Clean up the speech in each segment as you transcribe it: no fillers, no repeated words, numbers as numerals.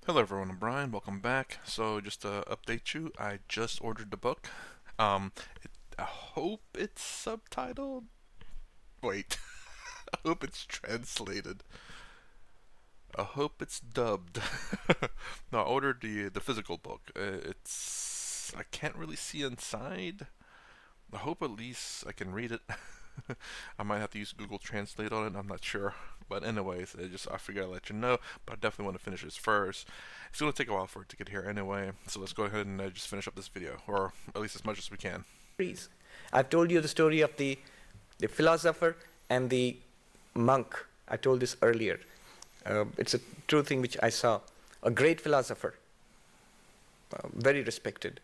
Hello everyone, I'm Brian. Welcome back. So just to update you, I just ordered the book. Um, I hope it's subtitled. Wait, I hope it's translated. I hope it's dubbed. No, I ordered the physical book. It's I can't really see inside. I hope at least I can read it. I might have to use Google Translate on it. I'm not sure. But anyways, I figured I'd let you know. But I definitely want to finish this first. It's gonna take a while for it to get here anyway. So let's go ahead and just finish up this video, or at least as much as we can. Stories. I've told you the story of the philosopher and the monk. I told this earlier. It's a true thing which I saw. A great philosopher, very respected.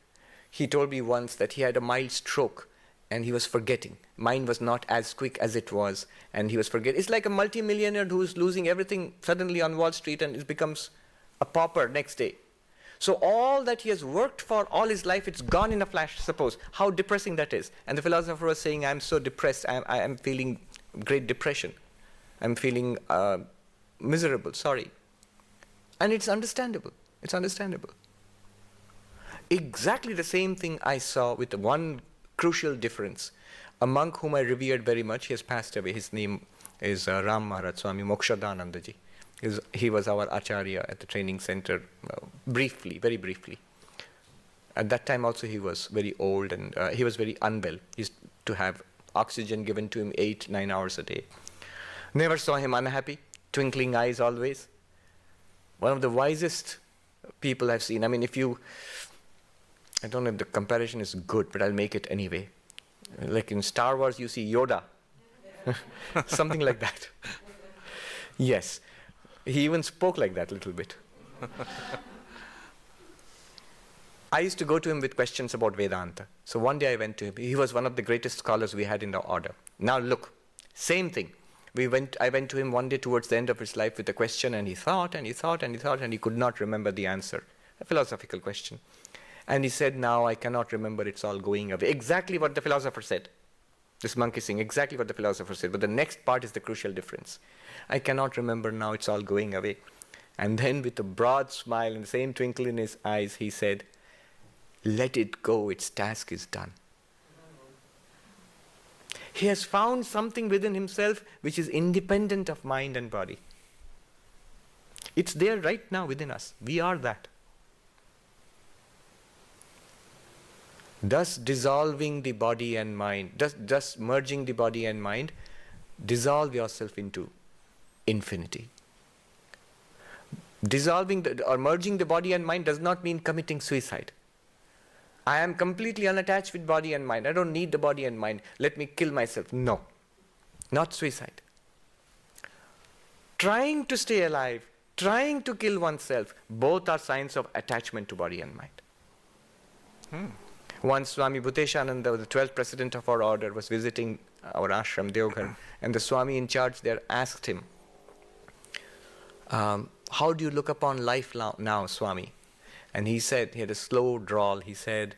He told me once that he had a mild stroke and he was forgetting. Mind was not as quick as it was, and he was forgetting. It's like a multimillionaire who's losing everything suddenly on Wall Street and it becomes a pauper next day. So all that he has worked for all his life, it's gone in a flash, suppose. How depressing that is. And the philosopher was saying, I'm so depressed, I'm feeling great depression. I'm feeling miserable, sorry. And it's understandable. It's understandable. Exactly the same thing I saw with one crucial difference. A monk whom I revered very much, he has passed away. His name is Ram Maharaj Swami Mokshadanandaji. He was our acharya at the training center briefly, very briefly. At that time also he was very old and he was very unwell. He used to have oxygen given to him 8-9 hours a day. Never saw him unhappy, twinkling eyes always. One of the wisest people I've seen. I mean, I don't know if the comparison is good, but I'll make it anyway. Like in Star Wars, you see Yoda. Something like that. Yes. He even spoke like that a little bit. I used to go to him with questions about Vedanta. So one day I went to him. He was one of the greatest scholars we had in the order. Now look, same thing. I went to him one day towards the end of his life with a question, and he thought and he thought and he thought, and he could not remember the answer. A philosophical question. And he said, now I cannot remember, it's all going away. Exactly what the philosopher said. This monk is saying exactly what the philosopher said. But the next part is the crucial difference. I cannot remember now, it's all going away. And then with a broad smile and the same twinkle in his eyes, he said, let it go, its task is done. He has found something within himself which is independent of mind and body. It's there right now within us. We are that. Thus dissolving the body and mind, thus merging the body and mind, dissolve yourself into infinity. Dissolving or merging the body and mind does not mean committing suicide. I am completely unattached with body and mind. I don't need the body and mind. Let me kill myself. No, not suicide. Trying to stay alive, trying to kill oneself, both are signs of attachment to body and mind. Once Swami Bhuteshananda, the 12th president of our order, was visiting our ashram, Deoghar, and the Swami in charge there asked him, how do you look upon life now, Swami? And he said, he had a slow drawl, he said,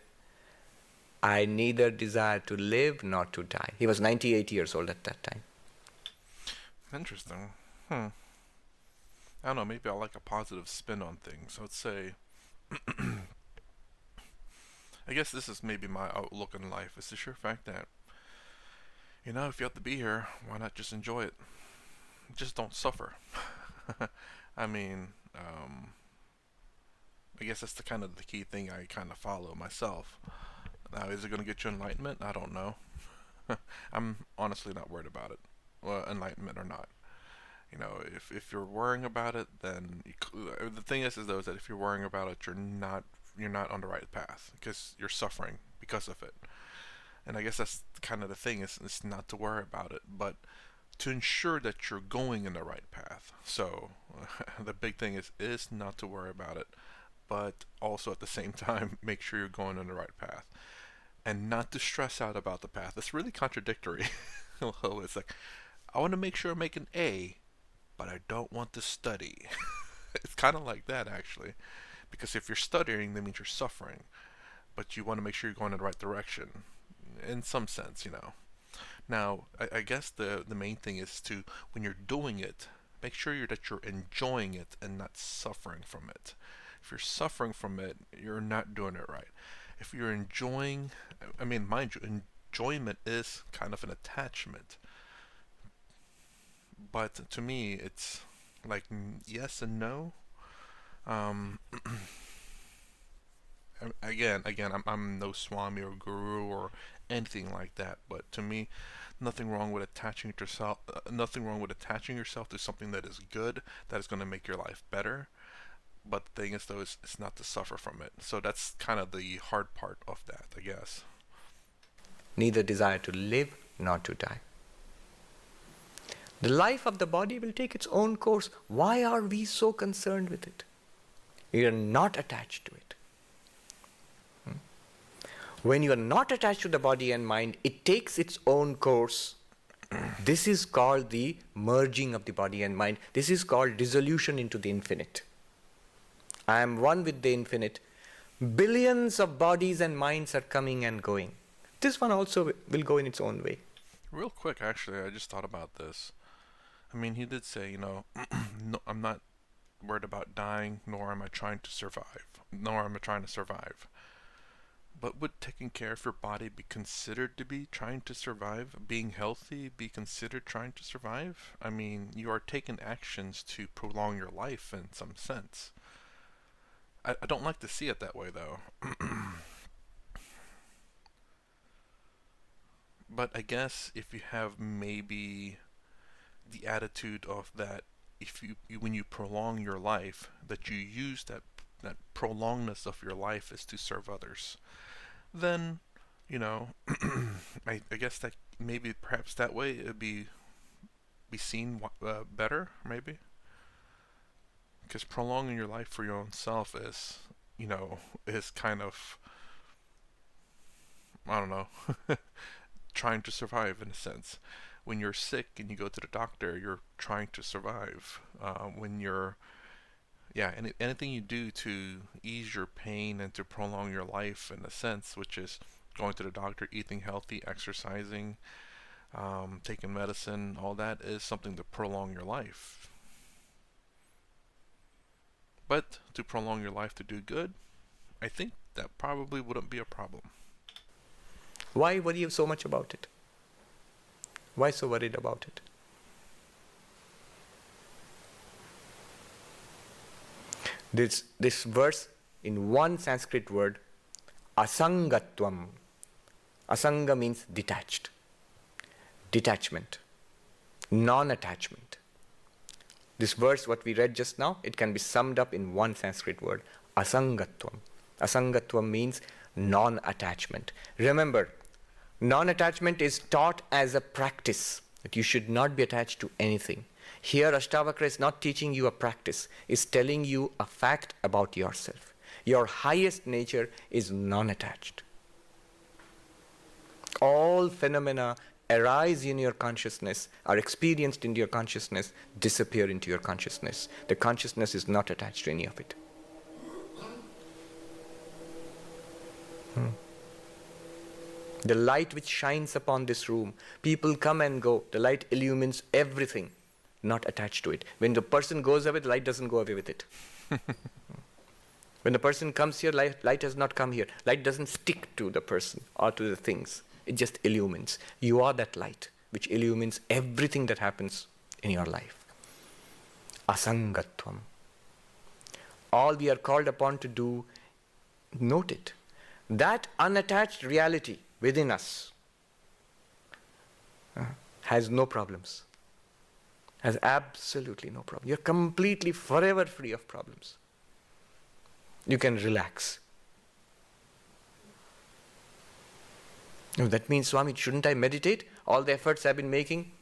I neither desire to live nor to die. He was 98 years old at that time. Interesting. I don't know, maybe I like a positive spin on things. Let's say I guess this is maybe my outlook in life. It's the sheer fact that, if you have to be here, why not just enjoy it? Just don't suffer. I mean, I guess that's the key thing I kind of follow myself. Now, is it going to get you enlightenment? I don't know. I'm honestly not worried about it, well, enlightenment or not. If you're worrying about it, then the thing is though is that if you're worrying about it, you're not on the right path because you're suffering because of it. And I guess that's kind of the thing is not to worry about it, but to ensure that you're going in the right path. So the big thing is not to worry about it, but also at the same time make sure you're going on the right path and not to stress out about the path. It's really contradictory. It's like I want to make sure I make an A, but I don't want to study. It's kind of like that actually, because if you're studying, that means you're suffering, but you want to make sure you're going in the right direction, in some sense. Now, I guess the main thing is to when you're doing it, make sure that you're enjoying it and not suffering from it. If you're suffering from it, you're not doing it right. If you're enjoying, I mean, mind you, enjoyment is kind of an attachment. But to me, it's like yes and no. Um, again, I'm no Swami or Guru or anything like that. But to me, nothing wrong with attaching yourself. Nothing wrong with attaching yourself to something that is good, that is going to make your life better. But the thing is, though, it's not to suffer from it. So that's kind of the hard part of that, I guess. Neither desire to live nor to die. The life of the body will take its own course. Why are we so concerned with it? We are not attached to it. When you are not attached to the body and mind, it takes its own course. This is called the merging of the body and mind. This is called dissolution into the infinite. I am one with the infinite. Billions of bodies and minds are coming and going. This one also will go in its own way. Real quick, actually, I just thought about this. I mean, he did say, no, I'm not worried about dying, nor am I trying to survive. Nor am I trying to survive. But would taking care of your body be considered to be trying to survive? Being healthy be considered trying to survive? I mean, you are taking actions to prolong your life in some sense. I don't like to see it that way, though. But I guess if you have maybe the attitude of that, if you when you prolong your life, that you use that prolongness of your life is to serve others, then you know, I guess that maybe perhaps that way it'd be seen better, maybe, because prolonging your life for your own self is, is kind of, I don't know, trying to survive in a sense. When you're sick and you go to the doctor, you're trying to survive. When you're, yeah, anything you do to ease your pain and to prolong your life in a sense, which is going to the doctor, eating healthy, exercising, taking medicine, all that is something to prolong your life. But to prolong your life to do good, I think that probably wouldn't be a problem. Why worry so much about it? Why so worried about it? This verse in one Sanskrit word, asangatvam. Asanga means detached. Detachment. Non-attachment. This verse, what we read just now, it can be summed up in one Sanskrit word, asangatvam. Asangatvam means non-attachment. Remember, non-attachment is taught as a practice, that you should not be attached to anything. Here, Ashtavakra is not teaching you a practice, it's telling you a fact about yourself. Your highest nature is non-attached. All phenomena arise in your consciousness, are experienced in your consciousness, disappear into your consciousness. The consciousness is not attached to any of it. The light which shines upon this room, people come and go, the light illumines everything, not attached to it. When the person goes away, the light doesn't go away with it. When the person comes here, light does not come here. Light doesn't stick to the person or to the things. It just illumines. You are that light which illumines everything that happens in your life. Asangatvam. All we are called upon to do, note it. That unattached reality within us has no problems. Has absolutely no problem. You're completely, forever free of problems. You can relax. No, that means, Swami, shouldn't I meditate? All the efforts I've been making?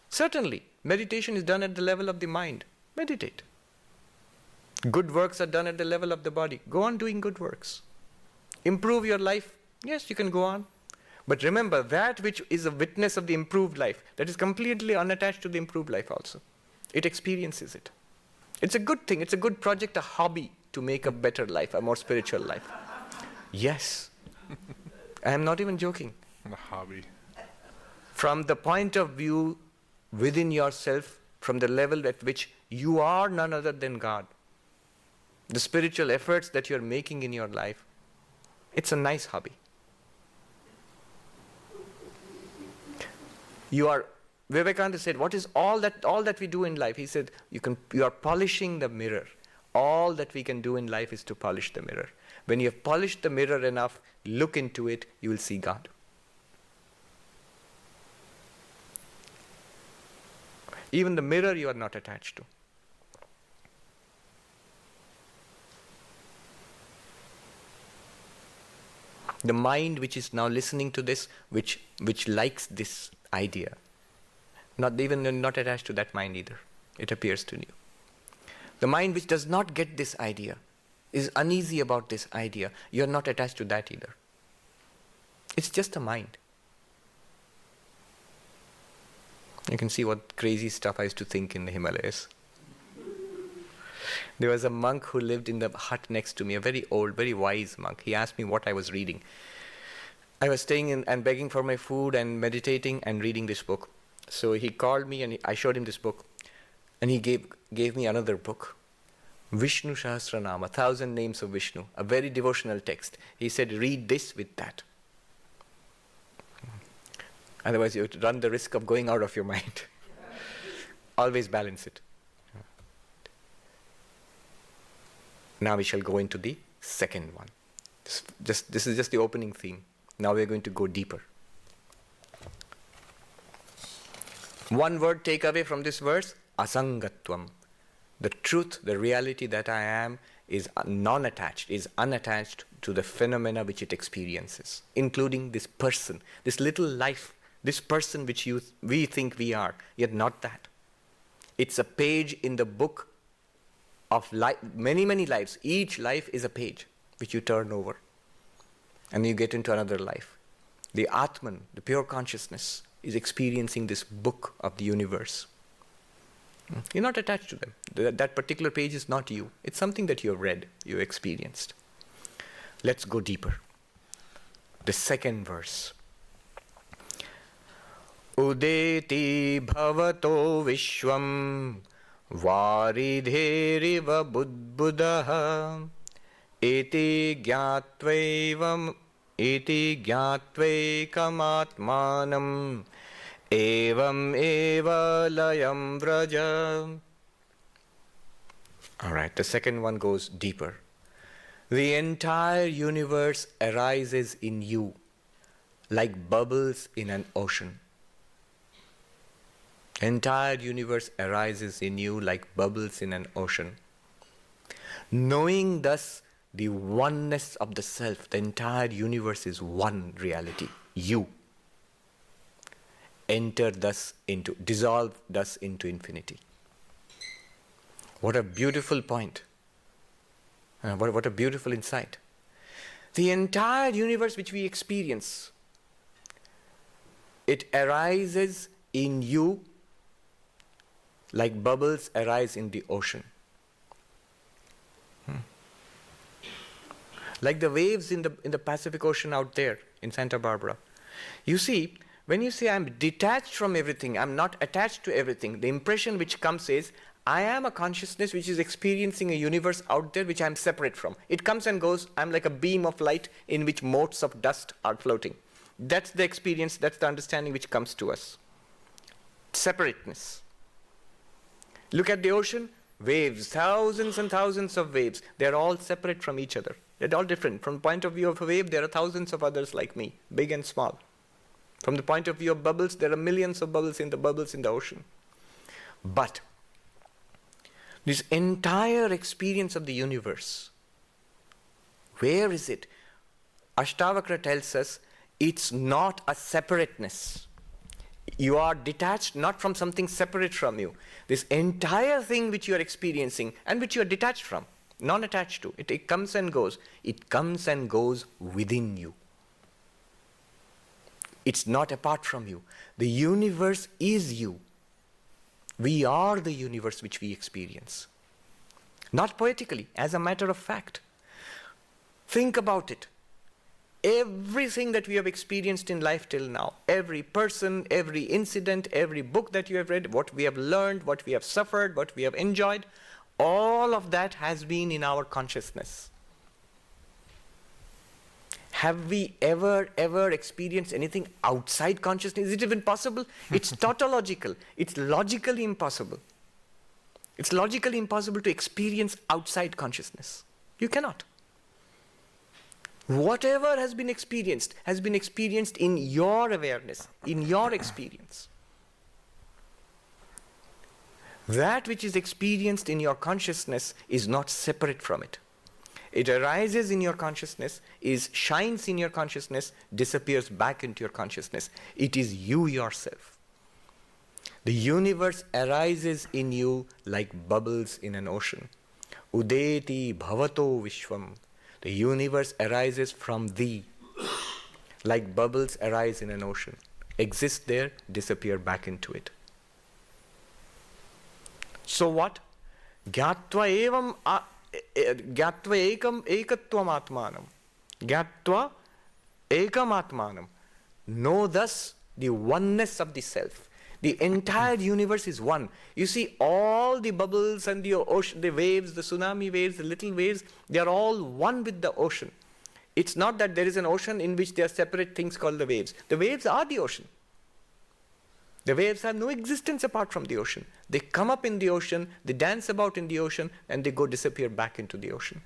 Certainly, meditation is done at the level of the mind. Meditate. Good works are done at the level of the body. Go on doing good works. Improve your life. Yes, you can go on. But remember, that which is a witness of the improved life, that is completely unattached to the improved life also. It experiences it. It's a good thing. It's a good project, a hobby to make a better life, a more spiritual life. Yes. I am not even joking. A hobby. From the point of view within yourself, from the level at which you are none other than God. The spiritual efforts that you're making in your life, it's a nice hobby. Vivekananda said, what is all that we do in life? He said, you are polishing the mirror. All that we can do in life is to polish the mirror. When you have polished the mirror enough, look into it, you will see God. Even the mirror you are not attached to. The mind which is now listening to this, which likes this idea, not attached to that mind either. It appears to you. The mind which does not get this idea, is uneasy about this idea, you are not attached to that either. It's just a mind. You can see what crazy stuff I used to think in the Himalayas. There was a monk who lived in the hut next to me, a very old, very wise monk. He asked me what I was reading. I was staying in and begging for my food and meditating and reading this book. So he called me and I showed him this book. And he gave me another book, Vishnu Sahasranama, 1,000 names of Vishnu, a very devotional text. He said, read this with that. Otherwise, you would run the risk of going out of your mind. Always balance it. Now we shall go into the second one. This is just the opening theme. Now we are going to go deeper. One word take away from this verse, asangatvam. The truth, the reality that I am is non-attached, is unattached to the phenomena which it experiences, including this person, this little life, this person which we think we are, yet not that. It's a page in the book of many, many lives. Each life is a page which you turn over and you get into another life. The Atman, the pure consciousness, is experiencing this book of the universe. You're not attached to them. That particular page is not you. It's something that you have read, you experienced. Let's go deeper. The second verse. Udeti bhavato vishwam varidheriva budbudaha eti gyatvaikamatmanam evam eva layam vraja. All right, the second one goes deeper. The entire universe arises in you like bubbles in an ocean. Entire universe arises in you like bubbles in an ocean. Knowing thus the oneness of the self, the entire universe is one reality, you. Dissolve thus into infinity. What a beautiful point. What a beautiful insight. The entire universe which we experience, it arises in you like bubbles arise in the ocean. Like the waves in the Pacific Ocean out there in Santa Barbara. You see, when you say I'm detached from everything, I'm not attached to everything, the impression which comes is, I am a consciousness which is experiencing a universe out there which I'm separate from. It comes and goes. I'm like a beam of light in which motes of dust are floating. That's the experience, that's the understanding which comes to us. Separateness. Look at the ocean, waves, thousands and thousands of waves. They're all separate from each other. They're all different. From the point of view of a wave, there are thousands of others like me, big and small. From the point of view of bubbles, there are millions of bubbles in the ocean. But this entire experience of the universe, where is it? Ashtavakra tells us it's not a separateness. You are detached not from something separate from you. This entire thing which you are experiencing and which you are detached from, non-attached to, it comes and goes. It comes and goes within you. It's not apart from you. The universe is you. We are the universe which we experience. Not poetically, as a matter of fact. Think about it. everything that we have experienced in life till now, every person, every incident, every book that you have read, what we have learned, what we have suffered, what we have enjoyed, all of that has been in our consciousness. Have we ever experienced anything outside consciousness? Is it even possible? It's tautological. It's logically impossible. It's logically impossible to experience outside consciousness. You cannot. Whatever has been experienced in your awareness, in your experience. That which is experienced in your consciousness is not separate from it. It arises in your consciousness, shines in your consciousness, disappears back into your consciousness. It is you yourself. The universe arises in you like bubbles in an ocean. Udeti bhavato vishvam. The universe arises from thee, like bubbles arise in an ocean. Exist there, disappear back into it. So what? Gyatva ekam ekatvam atmanam. Gyatva ekam atmanam. Know thus the oneness of the self. The entire universe is one. You see, all the bubbles and the ocean, the waves, the tsunami waves, the little waves, they are all one with the ocean. It's not that there is an ocean in which there are separate things called the waves. The waves are the ocean. The waves have no existence apart from the ocean. They come up in the ocean, they dance about in the ocean, and they go disappear back into the ocean.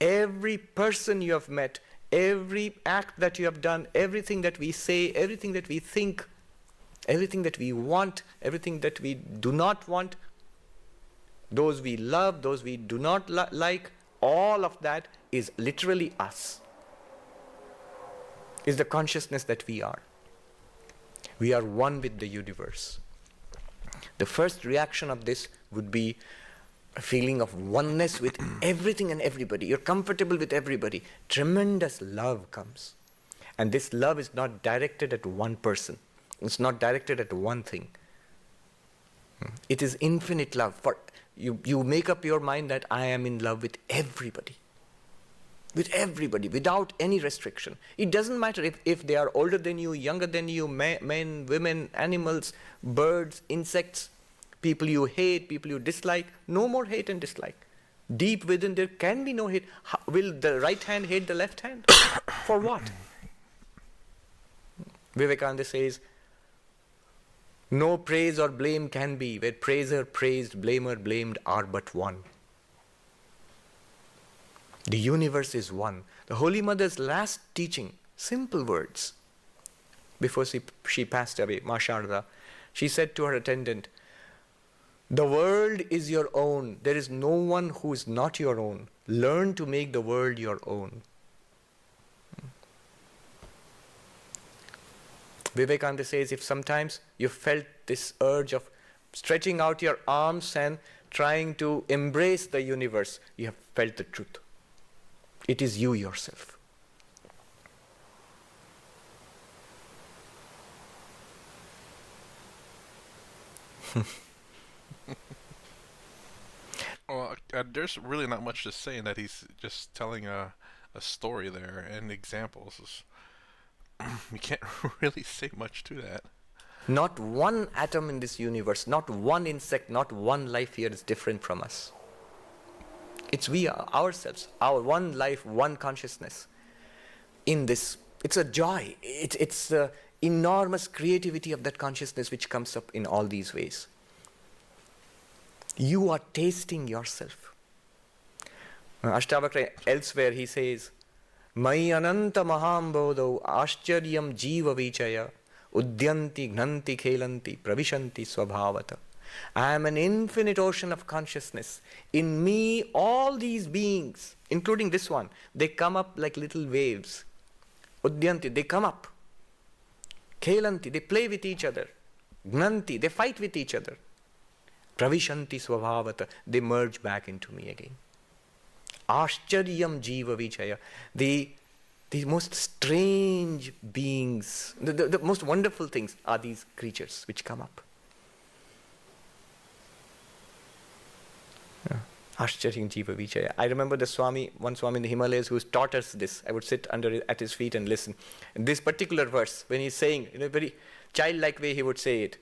Every person you have met, every act that you have done, everything that we say, everything that we think, everything that we want, everything that we do not want, those we love, those we do not like, all of that is literally us. Is the consciousness that we are. We are one with the universe. The first reaction of this would be a feeling of oneness with everything and everybody. You're comfortable with everybody. Tremendous love comes. And this love is not directed at one person. It's not directed at one thing. It is infinite love. For you make up your mind that I am in love with everybody. With everybody, without any restriction. It doesn't matter if they are older than you, younger than you, men, women, animals, birds, insects, people you hate, people you dislike. No more hate and dislike. Deep within there can be no hate. Will the right hand hate the left hand? For what? Vivekananda says, no praise or blame can be, where praiser praised, blamer blamed are but one. The universe is one. The Holy Mother's last teaching, simple words, before she passed away, Ma Sharda, she said to her attendant, the world is your own. There is no one who is not your own. Learn to make the world your own. Vivekananda says, if sometimes you felt this urge of stretching out your arms and trying to embrace the universe, you have felt the truth. It is you yourself. Well, there's really not much to say in that. He's just telling a story there and examples. We can't really say much to that. Not one atom in this universe, not one insect, not one life here is different from us. It's we ourselves, our one life, one consciousness. In this, it's a joy. It's the enormous creativity of that consciousness which comes up in all these ways. You are tasting yourself. Ashtavakra elsewhere he says, Mai ananta mahambodo ashcharyam jiva vichaya udyanti gnanti khelanti pravishanti swabhavata. I am an infinite ocean of consciousness. In me, all these beings, including this one, they come up like little waves. Udyanti, they come up. Khelanti, they play with each other. Gnanti, they fight with each other. Pravishanti swabhavata, they merge back into me again. Ashcharyam jiva vichaya, the most strange beings, the most wonderful things are these creatures which come up. Ashcharyam Jiva Vichaya. I remember the Swami, one Swami in the Himalayas who taught us this. I would sit at his feet and listen. And this particular verse, when he's saying, in a very childlike way, he would say it.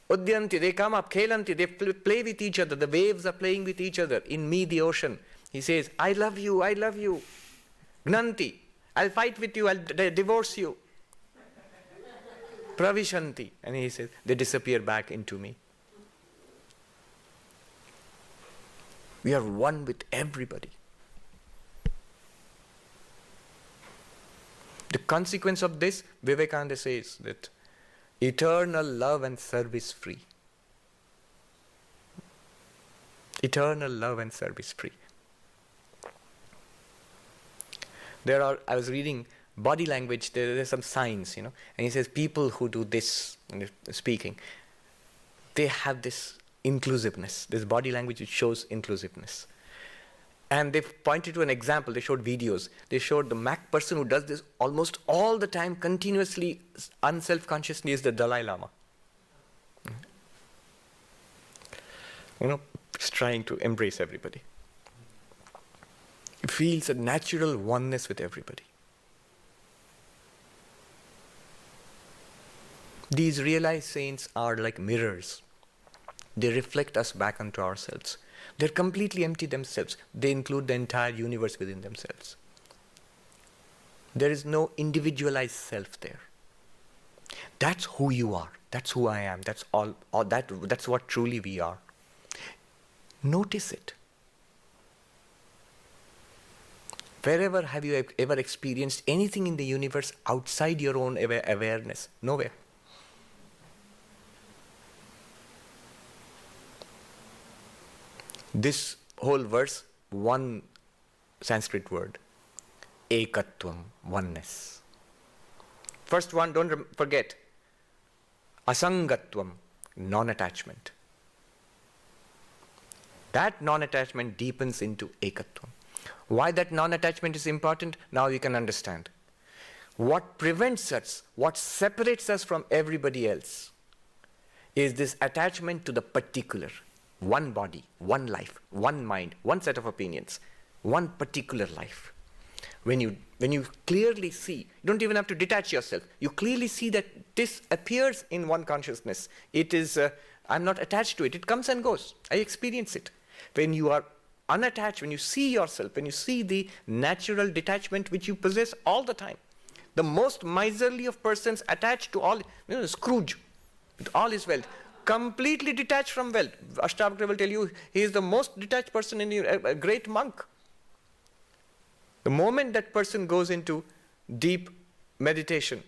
Udyanti, they come up, khelanti, they play with each other. The waves are playing with each other. In me, the ocean. He says, I love you, I love you. Gnanti, I'll fight with you, I'll divorce you. Pravishanti. And he says, they disappear back into me. We are one with everybody. The consequence of this, Vivekananda says that eternal love and service free. Eternal love and service free. I was reading body language, there's some signs, and he says people who do this, speaking, they have this inclusiveness, this body language which shows inclusiveness. And they pointed to an example, they showed videos. They showed the Mac person who does this almost all the time, continuously, unself-consciously, is the Dalai Lama. He's trying to embrace everybody. He feels a natural oneness with everybody. These realized saints are like mirrors. They reflect us back onto ourselves. They're completely empty themselves. They include the entire universe within themselves. There is no individualized self there. That's who you are. That's who I am. That's all that's what truly we are. Notice it. Wherever have you ever experienced anything in the universe outside your own awareness? Nowhere. This whole verse, one Sanskrit word, ekatvam, oneness. First one, don't forget, asangatvam, non-attachment. That non-attachment deepens into ekatvam. Why that non-attachment is important, now you can understand. What prevents us, what separates us from everybody else, is this attachment to the particular. One body, one life, one mind, one set of opinions, one particular life. When you clearly see, you don't even have to detach yourself. You clearly see that this appears in one consciousness. It is, I'm not attached to it. It comes and goes. I experience it. When you are unattached, when you see yourself, when you see the natural detachment which you possess all the time. The most miserly of persons attached to all, Scrooge, with all his wealth, completely detached from wealth. Ashtavakra will tell you he is the most detached person in a great monk. The moment that person goes into deep meditation,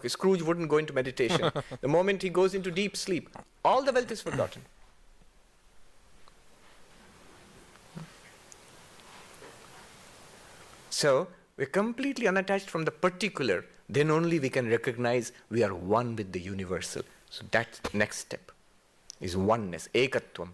Scrooge wouldn't go into meditation. The moment he goes into deep sleep, all the wealth is forgotten. So, we're completely unattached from the particular, then only we can recognize we are one with the universal. So that next step is oneness, ekatvam.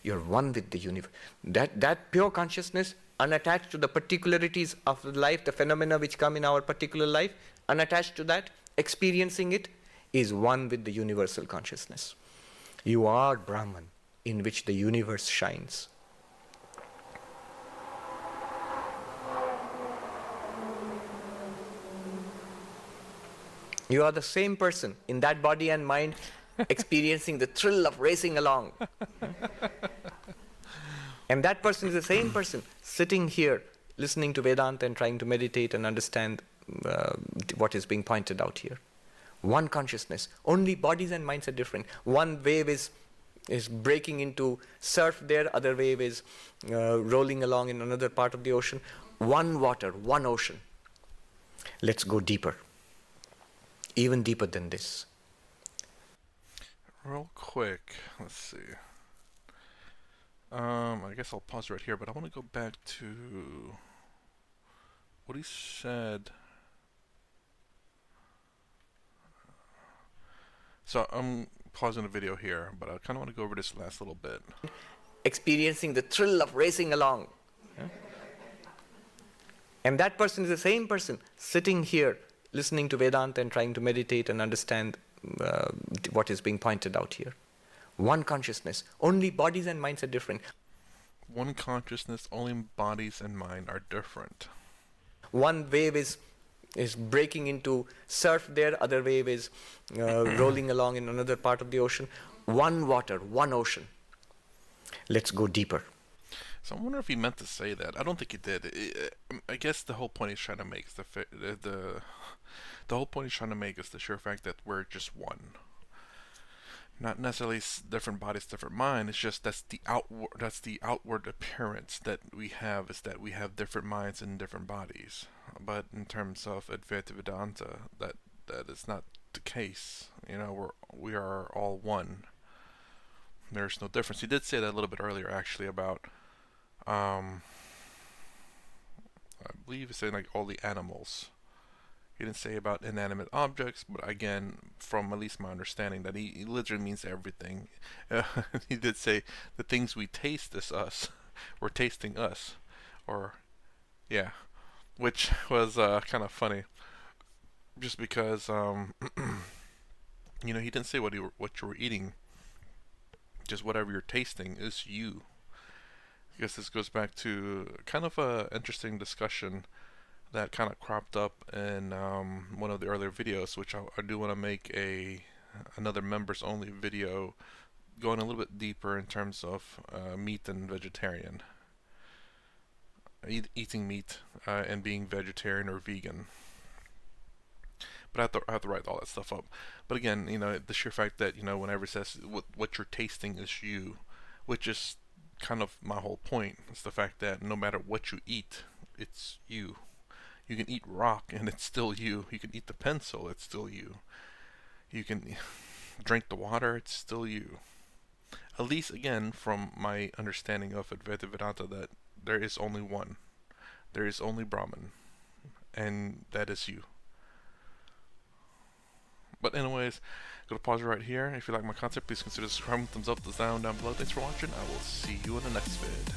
You're one with the universe. That pure consciousness, unattached to the particularities of the life, the phenomena which come in our particular life, unattached to that, experiencing it, is one with the universal consciousness. You are Brahman, in which the universe shines. You are the same person in that body and mind experiencing the thrill of racing along. And that person is the same person sitting here listening to Vedanta and trying to meditate and understand what is being pointed out here. One consciousness. Only bodies and minds are different. One wave is breaking into surf there, other wave is rolling along in another part of the ocean. One water, one ocean. Let's go deeper. Even deeper than this. Real quick, let's see. I guess I'll pause right here, but I want to go back to what he said. So I'm pausing the video here, but I kind of want to go over this last little bit. Experiencing the thrill of racing along. And that person is the same person sitting here listening to Vedanta and trying to meditate and understand what is being pointed out here. One consciousness. Only bodies and minds are different. One consciousness, only bodies and mind are different. One wave is breaking into surf there, other wave is rolling along in another part of the ocean. One water, one ocean. Let's go deeper. So I wonder if he meant to say that. I don't think he did. I guess the whole point he's trying to make is the whole point he's trying to make is the sheer fact that we're just one. Not necessarily different bodies, different mind. It's just that's the outward appearance that we have, is that we have different minds and different bodies. But in terms of Advaita Vedanta, that is not the case. You know, we are all one. There's no difference. He did say that a little bit earlier, actually, about I believe he said like all the animals. He didn't say about inanimate objects, but again, from at least my understanding, that he literally means everything. He did say the things we taste is us. We're tasting us, or yeah, which was kind of funny, just because he didn't say what you were eating. Just whatever you're tasting is you. I guess this goes back to kind of a interesting discussion that kind of cropped up in one of the earlier videos, which I do want to make another members only video going a little bit deeper in terms of meat and vegetarian, eating meat and being vegetarian or vegan. But I have to write all that stuff up. But again, the sheer fact that whenever it says what you're tasting is you, which is kind of my whole point. It's the fact that no matter what you eat, it's you. You can eat rock and it's still you. You can eat the pencil, it's still you. You can drink the water, it's still you. At least, again, from my understanding of Advaita Vedanta, that there is only one. There is only Brahman, and that is you. But anyways, gonna pause right here. If you like my content, please consider subscribing, thumbs up, thumbs down below. Thanks for watching. I will see you in the next vid.